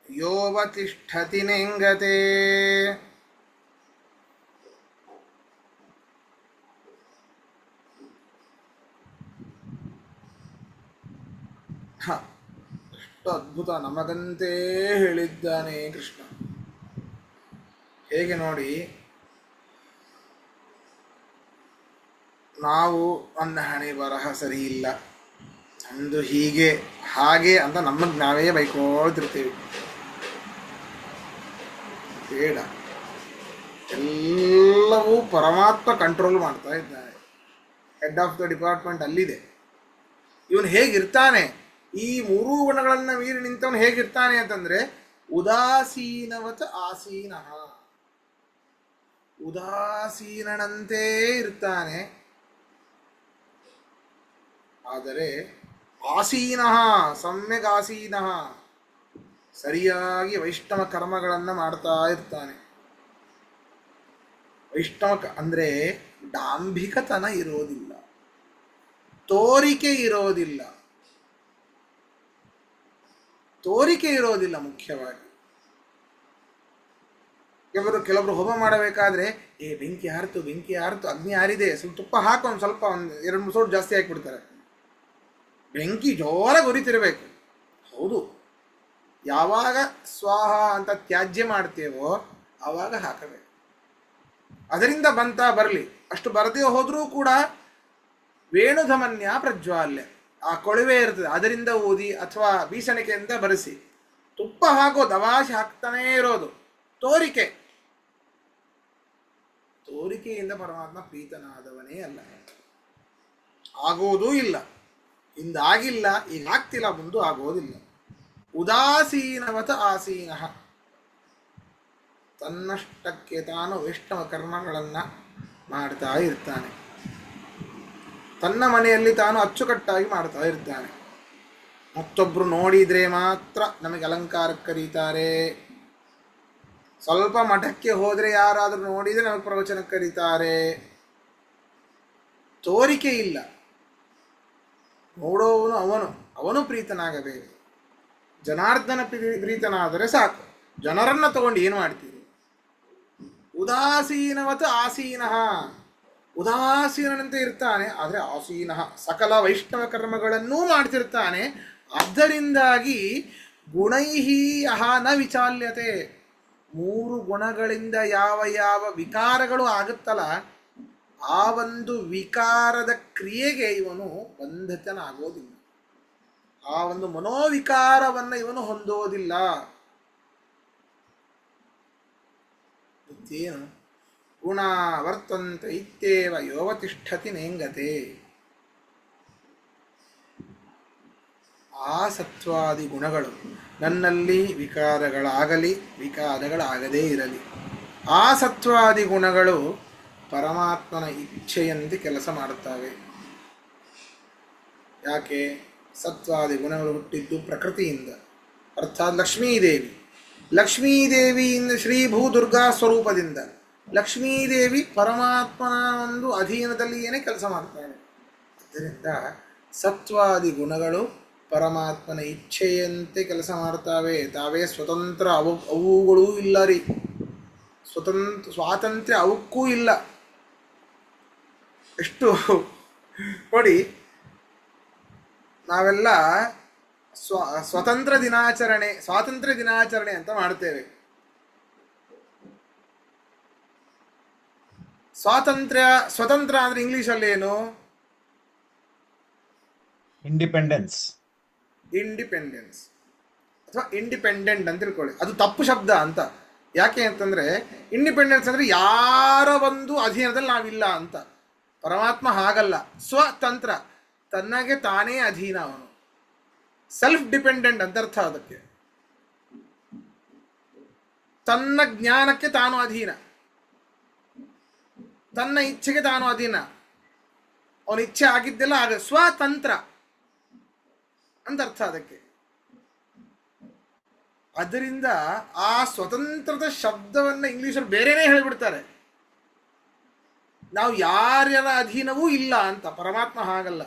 ಯೋವತಿಷ್ಠತಿ ನೆಂಗತೆ. ಎಷ್ಟು ಅದ್ಭುತ, ನಮಗಂತೆ ಹೇಳಿದ್ದಾನೆ ಕೃಷ್ಣ. ಹೇಗೆ ನೋಡಿ, ನಾವು ನನ್ನ ಹಣೆ ಬರಹ ಸರಿ ಇಲ್ಲ, ಅಂದು ಹೀಗೆ ಹಾಗೆ ಅಂತ ನಮಗೆ ನಾವೇ ಬೈಕೊಳ್ತಿರ್ತೀವಿ. ಬೇಡ, ಎಲ್ಲವೂ ಪರಮಾತ್ಮ ಕಂಟ್ರೋಲ್ ಮಾಡ್ತಾ ಇದ್ದಾನೆ. ಹೆಡ್ ಆಫ್ ದ ಡಿಪಾರ್ಟ್ಮೆಂಟ್ ಅಲ್ಲಿದೆ. ಇವನು ಹೇಗಿರ್ತಾನೆ, ಈ ಮೂರೂ ಗುಣಗಳನ್ನು ಮೀರಿ ನಿಂತವನು ಹೇಗಿರ್ತಾನೆ ಅಂತಂದ್ರೆ ಉದಾಸೀನವತ ಆಸೀನ, ಉದಾಸೀನನಂತೆ ಇರ್ತಾನೆ. ಆದರೆ ಆಸೀನ, ಸಮ್ಯಕ್ ಆಸೀನ, ಸರಿಯಾಗಿ ವೈಷ್ಣವ ಕರ್ಮಗಳನ್ನು ಮಾಡ್ತಾ ಇರ್ತಾನೆ. ವೈಷ್ಣವ ಅಂದ್ರೆ ಡಾಂಭಿಕತನ ಇರೋದಿಲ್ಲ, ತೋರಿಕೆ ಇರೋದಿಲ್ಲ, ತೋರಿಕೆ ಇರೋದಿಲ್ಲ. ಮುಖ್ಯವಾಗಿ ಕೆಲವರು ಹೋಮ ಮಾಡಬೇಕಾದ್ರೆ ಬೆಂಕಿ ಹಾರಿತು, ಬೆಂಕಿ ಹಾರಿತು, ಅಗ್ನಿ ಹಾರಿದೆ, ಸ್ವಲ್ಪ ತುಪ್ಪ ಹಾಕಿ ಒಂದು ಸ್ವಲ್ಪ ಒಂದು 2-3 ಸೋಟ್ ಜಾಸ್ತಿ ಹಾಕಿಬಿಡ್ತಾರೆ. ಬೆಂಕಿ ಜೋರಾಗಿ ಉರಿತಿರ್ಬೇಕು. ಹೌದು, ಯಾವಾಗ ಸ್ವಾಹ ಅಂತ ತ್ಯಾಜ್ಯ ಮಾಡ್ತೇವೋ ಆವಾಗ ಹಾಕಬೇಕು. ಅದರಿಂದ ಬಂತ ಬರಲಿ, ಅಷ್ಟು ಬರದೇ ಹೋದರೂ ಕೂಡ ವೇಣುಧಮನ್ಯ ಪ್ರಜ್ವಾಲ್ಯ, ಆ ಕೊಳವೆ ಇರ್ತದೆ ಅದರಿಂದ ಊದಿ ಅಥವಾ ಬೀಸಣಿಕೆಯಿಂದ ಬರೆಸಿ ತುಪ್ಪ ಹಾಕೋದು, ಅವಾಶಿ ಹಾಕ್ತಾನೇ ಇರೋದು. ತೋರಿಕೆ, ತೋರಿಕೆಯಿಂದ ಪರಮಾತ್ಮ ಪ್ರೀತನಾದವನೇ ಅಲ್ಲ, ಆಗೋದೂ ಇಲ್ಲ. ಹಿಂದಾಗಿಲ್ಲ, ಈಗ ಆಗ್ತಿಲ್ಲ, ಮುಂದೂ ಆಗೋದಿಲ್ಲ. ಉದಾಸೀನವತ ಆಸೀನ, ತನ್ನಷ್ಟಕ್ಕೆ ತಾನು ವೈಷ್ಣವ ಕರ್ಮಗಳನ್ನು ಮಾಡ್ತಾ ಇರ್ತಾನೆ. ತನ್ನ ಮನೆಯಲ್ಲಿ ತಾನು ಅಚ್ಚುಕಟ್ಟಾಗಿ ಮಾಡ್ತಾ ಇರ್ತಾನೆ. ಮತ್ತೊಬ್ಬರು ನೋಡಿದರೆ ಮಾತ್ರ ನಮಗೆ ಅಲಂಕಾರಕ್ಕೆ ಕರೀತಾರೆ. ಸ್ವಲ್ಪ ಮಠಕ್ಕೆ ಹೋದರೆ ಯಾರಾದರೂ ನೋಡಿದರೆ ನಮಗೆ ಪ್ರವಚನಕ್ಕೆ ಕರೀತಾರೆ. ತೋರಿಕೆ ಇಲ್ಲ. ನೋಡೋವನು ಅವನು ಪ್ರೀತನಾಗಬೇಕು. ಜನಾರ್ದನ ಪ್ರೀತನಾದರೆ ಸಾಕು. ಜನರನ್ನು ತಗೊಂಡು ಏನು ಮಾಡ್ತೀರಿ? ಉದಾಸೀನವತ ಆಸೀನ, ಉದಾಸೀನಂತೆ ಇರ್ತಾನೆ, ಆದರೆ ಆಸೀನ, ಸಕಲ ವೈಷ್ಣವ ಕರ್ಮಗಳನ್ನೂ ಮಾಡ್ತಿರ್ತಾನೆ. ಆದ್ದರಿಂದಾಗಿ ಗುಣೈಹಿ ಅಹ ನ ವಿಚಾಲ್ಯತೆ, 3 ಗುಣಗಳಿಂದ ಯಾವ ಯಾವ ವಿಕಾರಗಳು ಆಗುತ್ತಲ್ಲ, ಆ ಒಂದು ವಿಕಾರದ ಕ್ರಿಯೆಗೆ ಇವನು ಬಂಧಿತನಾಗೋದಿಲ್ಲ. ಆ ಒಂದು ಮನೋವಿಕಾರವನ್ನು ಇವನು ಹೊಂದೋದಿಲ್ಲ. ಮತ್ತೇನು? ಗುಣ ವರ್ತಂತ ಇತ್ಯೇವ ಯೋವತಿಷ್ಠತಿ ನೇಂಗತೆ. ಆ ಸತ್ವಾದಿ ಗುಣಗಳು ನನ್ನಲ್ಲಿ ವಿಕಾರಗಳಾಗಲಿ ವಿಕಾರಗಳಾಗದೇ ಇರಲಿ, ಆ ಸತ್ವಾದಿ ಗುಣಗಳು ಪರಮಾತ್ಮನ ಇಚ್ಛೆಯಂತೆ ಕೆಲಸ ಮಾಡುತ್ತವೆ. ಯಾಕೆ? ಸತ್ವಾದಿ ಗುಣಗಳು ಹುಟ್ಟಿದ್ದು ಪ್ರಕೃತಿಯಿಂದ, ಅರ್ಥಾತ್ ಲಕ್ಷ್ಮೀದೇವಿ. ಲಕ್ಷ್ಮೀದೇವಿಯಿಂದ ಶ್ರೀ ಭೂ ದುರ್ಗಾ ಸ್ವರೂಪದಿಂದ ಲಕ್ಷ್ಮೀದೇವಿ ಪರಮಾತ್ಮನ ಒಂದು ಅಧೀನದಲ್ಲಿ ಏನೇ ಕೆಲಸ ಮಾಡ್ತಾಳೆ. ಆದ್ದರಿಂದ ಸತ್ವಾದಿ ಗುಣಗಳು ಪರಮಾತ್ಮನ ಇಚ್ಛೆಯಂತೆ ಕೆಲಸ ಮಾಡ್ತಾವೆ. ತಾವೇ ಸ್ವತಂತ್ರ ಅವುಗಳೂ ಇಲ್ಲ ರೀ, ಸ್ವಾತಂತ್ರ್ಯ ಅವಕ್ಕೂ ಇಲ್ಲ. ಎಷ್ಟು ನೋಡಿ, ನಾವೆಲ್ಲ ಸ್ವಾತಂತ್ರ್ಯ ದಿನಾಚರಣೆ ಅಂತ ಮಾಡ್ತೇವೆ. ಸ್ವತಂತ್ರ ಅಂದ್ರೆ ಇಂಗ್ಲಿಷಲ್ಲಿ ಏನು? ಇಂಡಿಪೆಂಡೆನ್ಸ್ ಅಥವಾ ಇಂಡಿಪೆಂಡೆಂಟ್ ಅಂತ ತಿಳ್ಕೊಳ್ಳಿ. ಅದು ತಪ್ಪು ಶಬ್ದ ಅಂತ. ಯಾಕೆ ಅಂತಂದ್ರೆ ಇಂಡಿಪೆಂಡೆನ್ಸ್ ಅಂದ್ರೆ ಯಾರ ಒಂದು ಅಧೀನದಲ್ಲಿ ನಾವಿಲ್ಲ ಅಂತ. ಪರಮಾತ್ಮ ಹಾಗಲ್ಲ, ಸ್ವತಂತ್ರ. ತನ್ನಗೆ ತಾನೇ ಅಧೀನ ಅವನು. ಸೆಲ್ಫ್ ಡಿಪೆಂಡೆಂಟ್ ಅಂತ ಅರ್ಥ ಅದಕ್ಕೆ. ತನ್ನ ಜ್ಞಾನಕ್ಕೆ ತಾನು ಅಧೀನ, ತನ್ನ ಇಚ್ಛೆಗೆ ತಾನು ಅಧೀನ. ಅವನ ಇಚ್ಛೆ ಆಗಿದ್ದೆಲ್ಲ ಆಗ ಸ್ವತಂತ್ರ ಅಂತ ಅರ್ಥ ಅದಕ್ಕೆ. ಅದರಿಂದ ಆ ಸ್ವತಂತ್ರದ ಶಬ್ದವನ್ನ ಇಂಗ್ಲಿಷಲ್ಲಿ ಬೇರೆನೇ ಹೇಳಿಬಿಡ್ತಾರೆ. ನಾವು ಯಾರ್ಯಾರ ಅಧೀನವೂ ಇಲ್ಲ ಅಂತ. ಪರಮಾತ್ಮ ಹಾಗಲ್ಲ.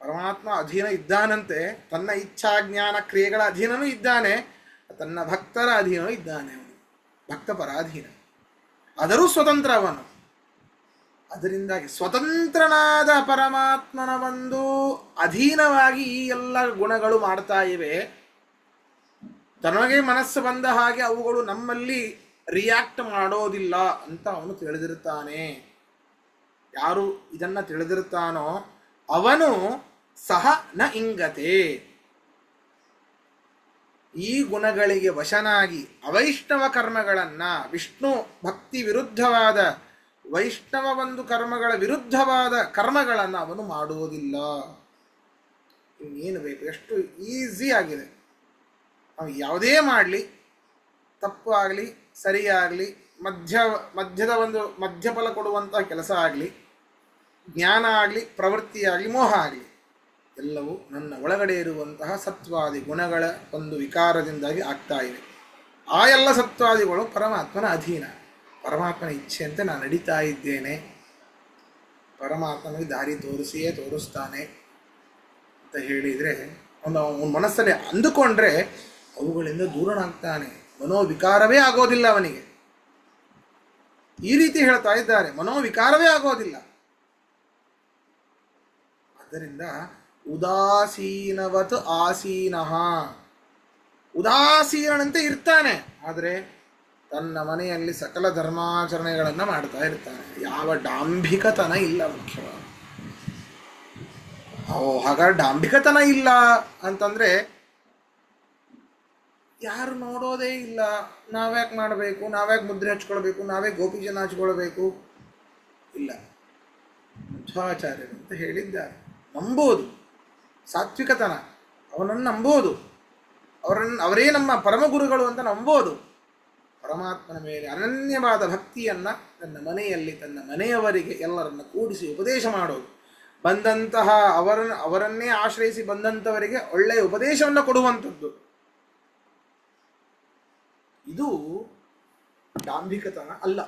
ಪರಮಾತ್ಮ ಅಧೀನ ಇದ್ದಾನಂತೆ, ತನ್ನ ಇಚ್ಛಾ ಜ್ಞಾನ ಕ್ರಿಯೆಗಳ ಅಧೀನನೂ ಇದ್ದಾನೆ, ತನ್ನ ಭಕ್ತರ ಅಧೀನವೂ ಇದ್ದಾನೆ. ಅವನು ಭಕ್ತ ಪರಾಧೀನ, ಆದರೂ ಸ್ವತಂತ್ರ ಅವನು. ಅದರಿಂದಾಗಿ ಸ್ವತಂತ್ರನಾದ ಪರಮಾತ್ಮನ ಒಂದು ಅಧೀನವಾಗಿ ಈ ಎಲ್ಲ ಗುಣಗಳು ಮಾಡ್ತಾ ಇವೆ. ತನಗೆ ಮನಸ್ಸು ಬಂದ ಹಾಗೆ ಅವುಗಳು ನಮ್ಮಲ್ಲಿ ರಿಯಾಕ್ಟ್ ಮಾಡೋದಿಲ್ಲ ಅಂತ ಅವನು ತಿಳಿದಿರ್ತಾನೆ. ಯಾರು ಇದನ್ನ ತಿಳಿದಿರ್ತಾನೋ ಅವನು ಸಹ ನ ಇಂಗತೆ. ಈ ಗುಣಗಳಿಗೆ ವಶನಾಗಿ ಅವೈಷ್ಣವ ಕರ್ಮಗಳನ್ನ, ವಿಷ್ಣು ಭಕ್ತಿ ವಿರುದ್ಧವಾದ ವೈಷ್ಣವ ಒಂದು ಕರ್ಮಗಳ ವಿರುದ್ಧವಾದ ಕರ್ಮಗಳನ್ನು ಅವನು ಮಾಡುವುದಿಲ್ಲ. ಇನ್ನೇನು ಬೇಕು? ಎಷ್ಟು ಈಸಿ ಆಗಿದೆ. ನಾವು ಯಾವುದೇ ಮಾಡಲಿ, ತಪ್ಪು ಆಗಲಿ ಸರಿಯಾಗಲಿ, ಮಧ್ಯದ ಒಂದು ಮಧ್ಯಫಲ ಕೊಡುವಂತಹ ಕೆಲಸ ಆಗಲಿ, ಜ್ಞಾನ ಆಗಲಿ, ಪ್ರವೃತ್ತಿ ಆಗಲಿ, ಮೋಹ ಆಗಲಿ, ಎಲ್ಲವೂ ನನ್ನ ಒಳಗಡೆ ಇರುವಂತಹ ಸತ್ವಾದಿ ಗುಣಗಳ ಒಂದು ವಿಕಾರದಿಂದಾಗಿ ಆಗ್ತಾ ಇವೆ. ಆ ಎಲ್ಲ ಸತ್ವಾದಿಗಳು ಪರಮಾತ್ಮನ ಅಧೀನ. ಪರಮಾತ್ಮನ ಇಚ್ಛೆಯಂತೆ ನಾನು ನಡೀತಾ ಇದ್ದೇನೆ, ಪರಮಾತ್ಮನಿಗೆ ದಾರಿ ತೋರಿಸಿಯೇ ತೋರಿಸ್ತಾನೆ ಅಂತ ಹೇಳಿದರೆ ಅವನ ಮನಸ್ಸಲ್ಲಿ ಅಂದುಕೊಂಡ್ರೆ ಅವುಗಳಿಂದ ದೂರನಾಗ್ತಾನೆ. ಮನೋವಿಕಾರವೇ ಆಗೋದಿಲ್ಲ ಅವನಿಗೆ. ಈ ರೀತಿ ಹೇಳ್ತಾ ಇದ್ದಾರೆ, ಮನೋವಿಕಾರವೇ ಆಗೋದಿಲ್ಲ. ಆದ್ದರಿಂದ ಉದಾಸೀನವತ್ ಆಸೀನಃ, ಉದಾಸೀನಂತೆ ಇರ್ತಾನೆ, ಆದರೆ ತನ್ನ ಮನೆಯಲ್ಲಿ ಸಕಲ ಧರ್ಮಾಚರಣೆಗಳನ್ನು ಮಾಡ್ತಾ ಇರ್ತಾನೆ. ಯಾವ ಡಾಂಭಿಕತನ ಇಲ್ಲ. ಮುಖ್ಯವಾಗಿ ಹಾಗಾದ್ರೆ ಡಾಂಭಿಕತನ ಇಲ್ಲ ಅಂತಂದ್ರೆ ಯಾರು ನೋಡೋದೇ ಇಲ್ಲ. ನಾವ್ಯಾಕೆ ಮಾಡಬೇಕು, ನಾವ್ಯಾಕೆ ಮುದ್ರೆ ಹಚ್ಕೊಳ್ಬೇಕು, ನಾವೇ ಗೋಪಿಜನ ಹಚ್ಕೊಳ್ಬೇಕು? ಇಲ್ಲ, ಮಧ್ವಾಚಾರ್ಯರು ಅಂತ ಹೇಳಿದ್ದಾರೆ. ನಂಬೋದು ಸಾತ್ವಿಕತನ, ಅವನನ್ನು ನಂಬೋದು, ಅವರೇ ನಮ್ಮ ಪರಮಗುರುಗಳು ಅಂತ ನಂಬೋದು. ಪರಮಾತ್ಮನ ಮೇಲೆ ಅನನ್ಯವಾದ ಭಕ್ತಿಯನ್ನು ತನ್ನ ಮನೆಯಲ್ಲಿ ತನ್ನ ಮನೆಯವರಿಗೆ ಎಲ್ಲರನ್ನು ಕೂಡಿಸಿ ಉಪದೇಶ ಮಾಡೋದು, ಬಂದಂತಹ ಅವರನ್ನೇ ಆಶ್ರಯಿಸಿ ಬಂದಂಥವರಿಗೆ ಒಳ್ಳೆಯ ಉಪದೇಶವನ್ನು ಕೊಡುವಂಥದ್ದು, ಇದು ಡಾಂಭಿಕತನ ಅಲ್ಲ.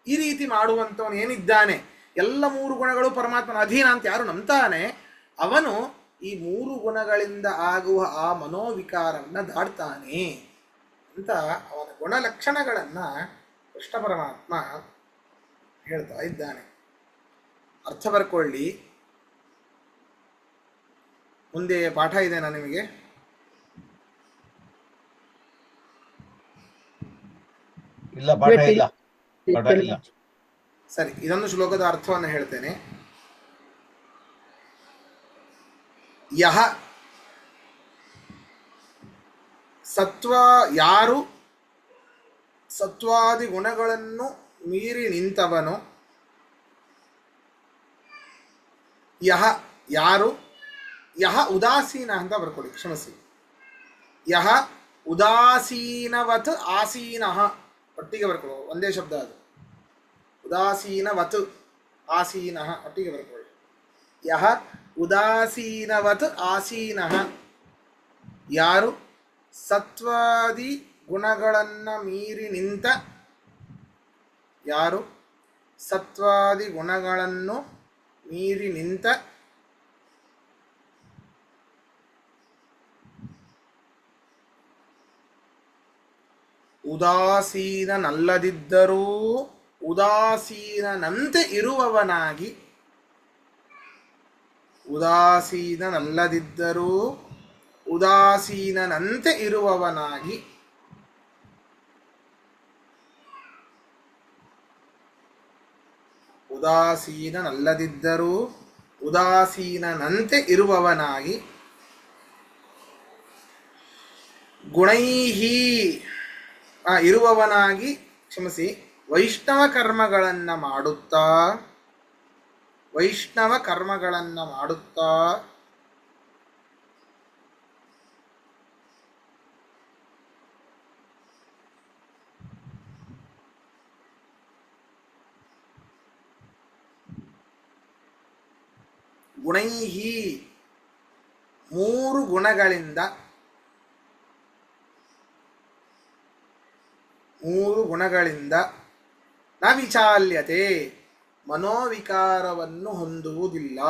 ಈ ರೀತಿ ಮಾಡುವಂಥವನು ಏನಿದ್ದಾನೆ, ಎಲ್ಲ ಮೂರು ಗುಣಗಳು ಪರಮಾತ್ಮನ ಅಧೀನ ಅಂತ ಯಾರು ನಂಬ್ತಾನೆ, ಅವನು ಈ ಮೂರು ಗುಣಗಳಿಂದ ಆಗುವ ಆ ಮನೋವಿಕಾರವನ್ನು ದಾಡ್ತಾನೆ ಅಂತ ಅವನ ಗುಣಲಕ್ಷಣಗಳನ್ನು ಕೃಷ್ಣ ಪರಮಾತ್ಮ ಹೇಳ್ತಾ ಇದ್ದಾನೆ. ಅರ್ಥ ಬರ್ಕೊಳ್ಳಿ. ಮುಂದೆ ಪಾಠ ಇದೆನಾ ನಿಮಗೆ? ಇಲ್ಲ, ಪಾಠ ಇಲ್ಲ, ಪಾಠ ಇಲ್ಲ. ಸರಿ, ಇದೊಂದು ಶ್ಲೋಕದ ಅರ್ಥವನ್ನು ಹೇಳ್ತೇನೆ. ಯಹ ಯಾರು ಸತ್ವಾದಿ ಗುಣಗಳನ್ನು ಮೀರಿ ನಿಂತವನು, ಯಹ ಉದಾಸೀನ ಅಂತ ಬರ್ಕೊಳ್ಳಿ, ಕ್ಷಮಿಸಿ. ಯಹ ಉದಾಸೀನವತ್ ಆಸೀನಃ, ಒಟ್ಟಿಗೆ ಬರ್ಕೊಳ್ಳೋ, ಒಂದೇ ಶಬ್ದ ಅದು. ಉದಾಸೀನವತ್ ಆಸೀನಃ ಒಟ್ಟಿಗೆ ಬರ್ಕೊಳ್ಳಿ. ಯಹ ಉದಾಸೀನವತ್ ಆಸೀನಃ, ಯಾರು ಸತ್ವಾದಿ ಗುಣಗಳನ್ನು ಮೀರಿ ನಿಂತ, ಯಾರು ಸತ್ವಾದಿ ಗುಣಗಳನ್ನು ಮೀರಿ ನಿಂತ ಉದಾಸೀನನಲ್ಲದಿದ್ದರೂ ಉದಾಸೀನನಂತೆ ಇರುವವನಾಗಿ, ಉದಾಸೀನನಲ್ಲದಿದ್ದರೂ ಉದಾಸೀನನಂತೆ ಇರುವವನಾಗಿ, ಉದಾಸೀನನಲ್ಲದಿದ್ದರೂ ಉದಾಸೀನನಂತೆ ಇರುವವನಾಗಿ, ಗುಣೈಹಿ ಇರುವವನಾಗಿ, ಕ್ಷಮಿಸಿ, ವೈಷ್ಣವ ಕರ್ಮಗಳನ್ನು ಮಾಡುತ್ತಾ, ವೈಷ್ಣವ ಕರ್ಮಗಳನ್ನು ಮಾಡುತ್ತಾ ಗುಣೈಹಿ ಮೂರು ಗುಣಗಳಿಂದ ನ ವಿಚಾಲ್ಯತೆ ಮನೋವಿಕಾರವನ್ನು ಹೊಂದುವುದಿಲ್ಲ.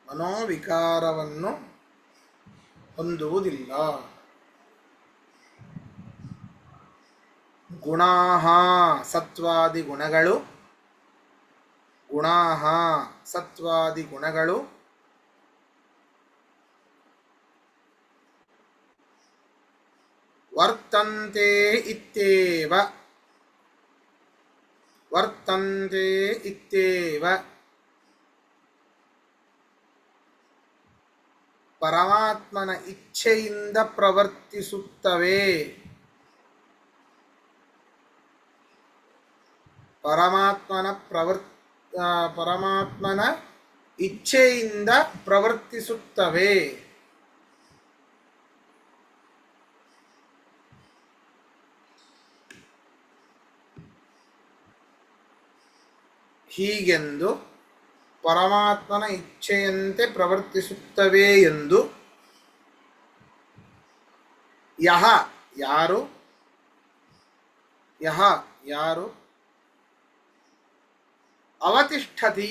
ಮನೋವಿಕಾರವನ್ನು ಹೊಂದುವುದಿಲ್ಲ. ಗುಣಾಹ ಸತ್ವಾದಿ ಗುಣಗಳು, ಗುಣಾಹ ಸತ್ವಾದಿ ಗುಣಗಳು ವರ್ತಂತೆ ಇತ್ಯೇವ, ವರ್ತಂತೆ ಇತ್ಯೇವ ಪರಮಾತ್ಮನ ಇಚ್ಛೆಯಿಂದ ಪ್ರವರ್ತಿಸುತ್ತವೆ. ಪರಮಾತ್ಮನ ಇಚ್ಛೆಯಿಂದ ಪ್ರವರ್ತಿಸುತ್ತವೆ. ಹೀಗೆಂದು ಪರಮಾತ್ಮನ ಇಚ್ಛೆಯಂತೆ ಪ್ರವರ್ತಿಸುತ್ತವೆ ಎಂದು ಯಾರು ಅವತಿಷ್ಠತಿ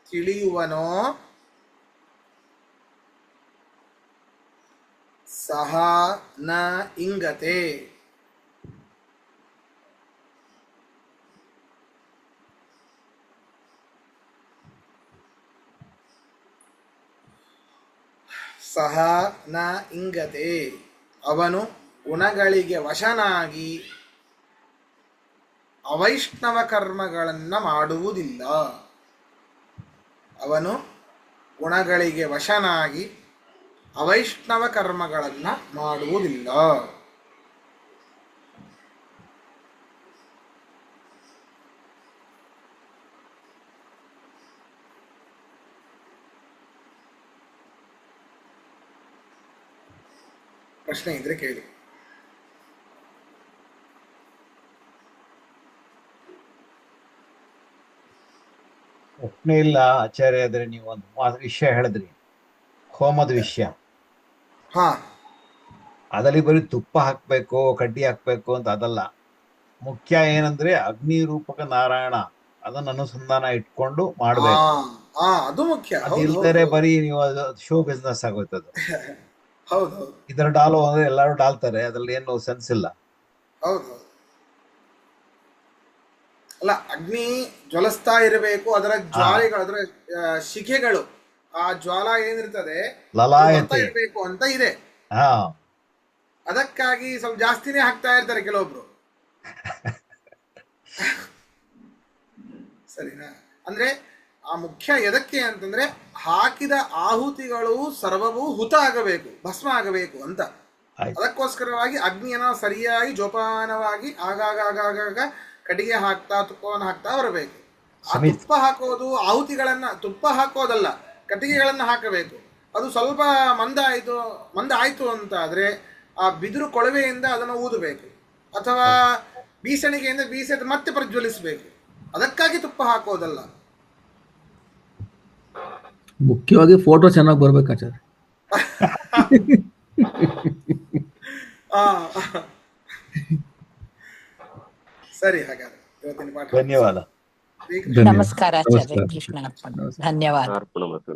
ತಿಳಿಯುವನೋ ಸಹ ನ ಇಂಗತೆ, ಸಹ ನ ಇಂಗತೆ ಅವನು ಗುಣಗಳಿಗೆ ವಶನಾಗಿ ಅವೈಷ್ಣವ ಕರ್ಮಗಳನ್ನು ಮಾಡುವುದಿಲ್ಲ. ಅವನು ಗುಣಗಳಿಗೆ ವಶನಾಗಿ ಅವೈಷ್ಣವ ಕರ್ಮಗಳನ್ನು ಮಾಡುವುದಿಲ್ಲ. ಪ್ರಶ್ನೆ ಇದ್ರೆ ಕೇಳಿ. ಪ್ರಶ್ನೆ ಇಲ್ಲ ಆಚಾರ್ಯ. ಆದ್ರೆ ನೀವು ಒಂದು ವಿಷಯ ಹೇಳಿದ್ರಿ, ಹೋಮದ ವಿಷಯ. ಹಾ, ಅದಲ್ಲಿ ಬರೀ ತುಪ್ಪ ಹಾಕ್ಬೇಕು, ಕಡ್ಡಿ ಹಾಕ್ಬೇಕು ಅಂತ ಅದಲ್ಲ. ಮುಖ್ಯ ಏನಂದ್ರೆ ಅಗ್ನಿ ರೂಪಕ ನಾರಾಯಣ ಅದನ್ನ ಅನುಸಂಧಾನ ಇಟ್ಕೊಂಡು ಮಾಡ್ಬೇಕು. ಅದು ಮುಖ್ಯ. ಅದಿಲ್ದರೆ ಬರೀ ನೀವು ಶೋ ಬಿಸ್ನೆಸ್ ಆಗೋಯ್ತದು. ಹೌದು, ಇದರ ಡಾಲು ಅಂದ್ರೆ ಎಲ್ಲರೂ ಡಾಲ್ತಾರೆ, ಅದ್ರಲ್ಲಿ ಏನು ಸೆನ್ಸ್ ಇಲ್ಲ. ಹೌದು. ಅಲ್ಲ, ಅಗ್ನಿ ಜ್ವಲಿಸ್ತಾ ಇರಬೇಕು, ಅದರ ಜ್ವಾಲೆಗಳು, ಅದರ ಶಿಖೆಗಳು, ಆ ಜ್ವಾಲ ಏನಿರ್ತದೆ ಲಲಾಯತೆ ಇರಬೇಕು ಅಂತ ಇದೆ. ಹಾ, ಅದಕ್ಕಾಗಿ ಸ್ವಲ್ಪ ಜಾಸ್ತಿನೇ ಹಾಕ್ತಾ ಇರ್ತಾರೆ ಕೆಲವೊಬ್ರು. ಸರಿನಾ? ಅಂದ್ರೆ ಆ ಮುಖ್ಯ ಎದಕ್ಕೆ ಅಂತಂದ್ರೆ ಹಾಕಿದ ಆಹುತಿಗಳು ಸರ್ವವೂ ಹುತ ಆಗಬೇಕು, ಭಸ್ಮ ಆಗಬೇಕು ಅಂತ. ಅದಕ್ಕೋಸ್ಕರವಾಗಿ ಅಗ್ನಿಯನ್ನು ಸರಿಯಾಗಿ ಜೋಪಾನವಾಗಿ ಆಗಾಗ ಕಟ್ಟಿಗೆ ಹಾಕ್ತಾ ತುಪ್ಪವನ್ನು ಹಾಕ್ತಾ ಬರಬೇಕು. ಆ ತುಪ್ಪ ಹಾಕೋದು ತುಪ್ಪ ಹಾಕೋದಲ್ಲ, ಕಟ್ಟಿಗೆಗಳನ್ನು ಹಾಕಬೇಕು. ಅದು ಸ್ವಲ್ಪ ಮಂದ ಆಯ್ತು ಅಂತ ಆದ್ರೆ ಆ ಬಿದಿರು ಕೊಳವೆಯಿಂದ ಅದನ್ನು ಊದಬೇಕು, ಅಥವಾ ಬೀಸಣಿಗೆಯಿಂದ ಬೀಸದ ಮತ್ತೆ ಪ್ರಜ್ವಲಿಸಬೇಕು. ಅದಕ್ಕಾಗಿ ತುಪ್ಪ ಹಾಕೋದಲ್ಲ. ಮುಖ್ಯವಾಗಿ ಫೋಟೋ ಚೆನ್ನಾಗಿ ಬರ್ಬೇಕು ಆಚಾರ್ಯ. ಸರಿ, ಹಾಗಾದ್ರೆ ಇವತ್ತಿನ ಪಾಠ ಧನ್ಯವಾದ. ನಮಸ್ಕಾರ ಆಚಾರ್ಯ. ಕೃಷ್ಣ ಅರ್ಪಣ. ಧನ್ಯವಾದ.